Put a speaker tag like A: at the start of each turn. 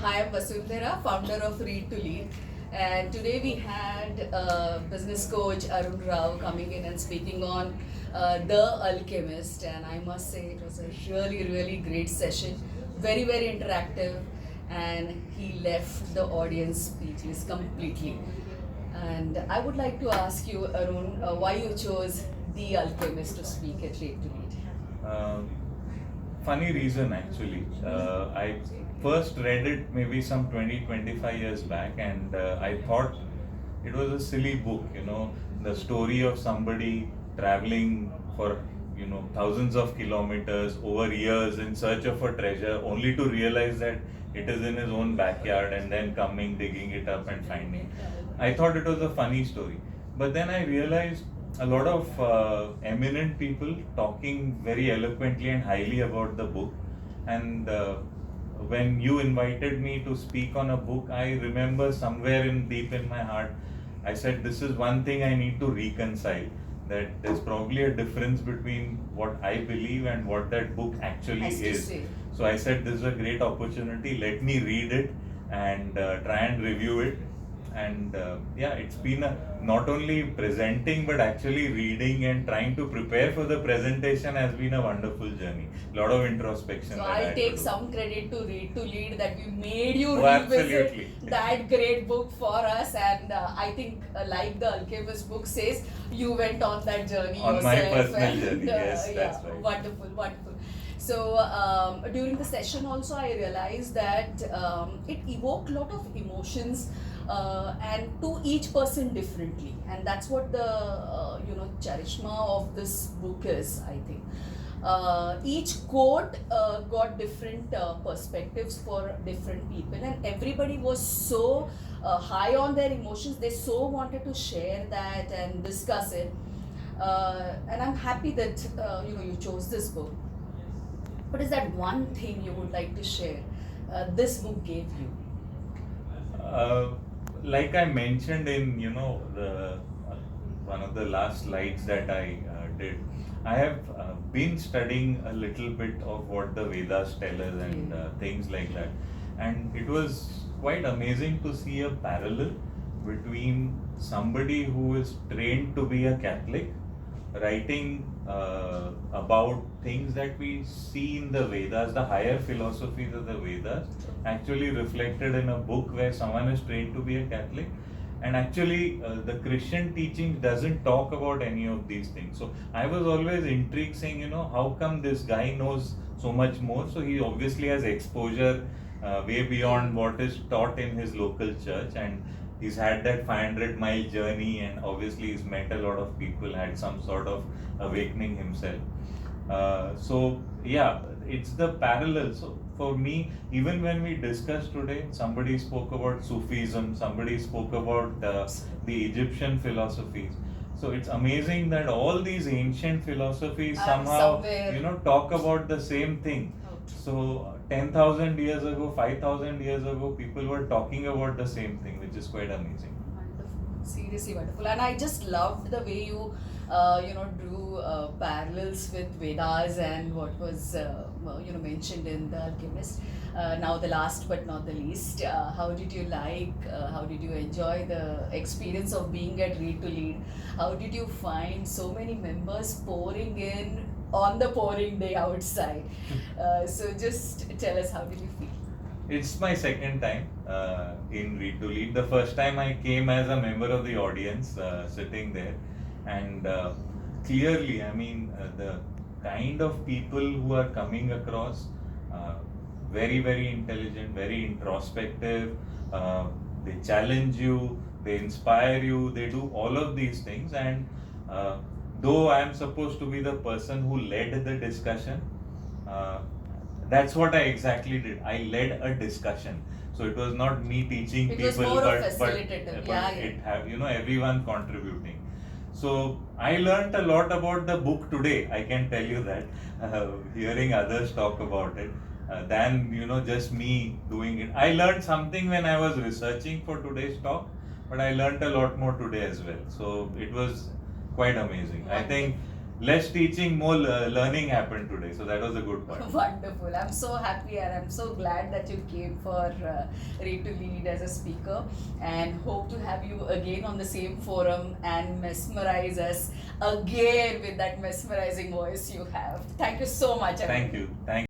A: I am Vasundhara, founder of Read to Lead. And today we had business coach Arun Rao coming in and speaking on The Alchemist. And I must say it was a really great session. Very interactive. And he left the audience speechless completely. And I would like to ask you, Arun, why you chose The Alchemist to speak at Read to Lead.
B: Funny reason actually. I first read it maybe some 20-25 years back, and I thought it was a silly book, the story of somebody traveling for thousands of kilometers over years in search of a treasure, only to realize that it is in his own backyard, and then coming, digging it up and finding. I thought it was a funny story, but then I realized a lot of eminent people talking very eloquently and highly about the book. And when you invited me to speak on a book, I remember somewhere deep in my heart, I said, this is one thing I need to reconcile. That there's probably a difference between what I believe and what that book actually is. So I said, this is a great opportunity. Let me read it and try and review it. And it's been not only presenting but actually reading and trying to prepare for the presentation has been a wonderful journey. A lot of introspection.
A: So I'll take some credit to Read to Lead that we made you
B: revisit
A: that great book for us, and I think like the Alchemist book says, you went on that journey
B: on
A: yourself.
B: My personal journey. Yes, that's right.
A: Wonderful. So during the session also I realized that it evoked a lot of emotions and to each person differently, and that's what the charisma of this book is, I think. Each quote got different perspectives for different people, and everybody was so high on their emotions. They so wanted to share that and discuss it, and I'm happy that you chose this book. What is that one thing you would like to share this book gave you?
B: Like I mentioned in the one of the last slides that I did, I have been studying a little bit of what the Vedas tell us and things like that, and it was quite amazing to see a parallel between somebody who is trained to be a Catholic writing about things that we see in the Vedas, the higher philosophies of the Vedas, actually reflected in a book where someone is trained to be a Catholic. And actually, the Christian teaching doesn't talk about any of these things. So I was always intrigued, saying, how come this guy knows so much more? So he obviously has exposure way beyond what is taught in his local church, and he's had that 500-mile journey, and obviously he's met a lot of people, had some sort of awakening himself. It's the parallel. So for me, even when we discussed today, somebody spoke about Sufism, somebody spoke about the Egyptian philosophies. So it's amazing that all these ancient philosophies somehow talk about the same thing. So 10,000 years ago, 5,000 years ago, people were talking about the same thing, which is quite amazing.
A: Wonderful, seriously wonderful. And I just loved the way you drew parallels with Vedas and what was mentioned in The Alchemist. Now the last but not the least, how did you how did you enjoy the experience of being at Read to Lead? How did you find so many members pouring in on the pouring day outside? So just tell us, how did you feel?
B: It's my second time in Read to Lead. The first time I came as a member of the audience, sitting there, and clearly, the kind of people who are coming across, very intelligent, very introspective, they challenge you, they inspire you, they do all of these things. And though I am supposed to be the person who led the discussion, that's what I exactly did. I led a discussion. So it was not me teaching people, everyone contributing. So I learned a lot about the book today, I can tell you that, hearing others talk about it, than just me doing it. I learned something when I was researching for today's talk, but I learned a lot more today as well. So it was quite amazing. I think less teaching, more learning happened today. So that was a good part.
A: Wonderful. I'm so happy and I'm so glad that you came for Read to Lead as a speaker, and hope to have you again on the same forum and mesmerize us again with that mesmerizing voice you have. Thank you so much. Arun.
B: Thank you. Thank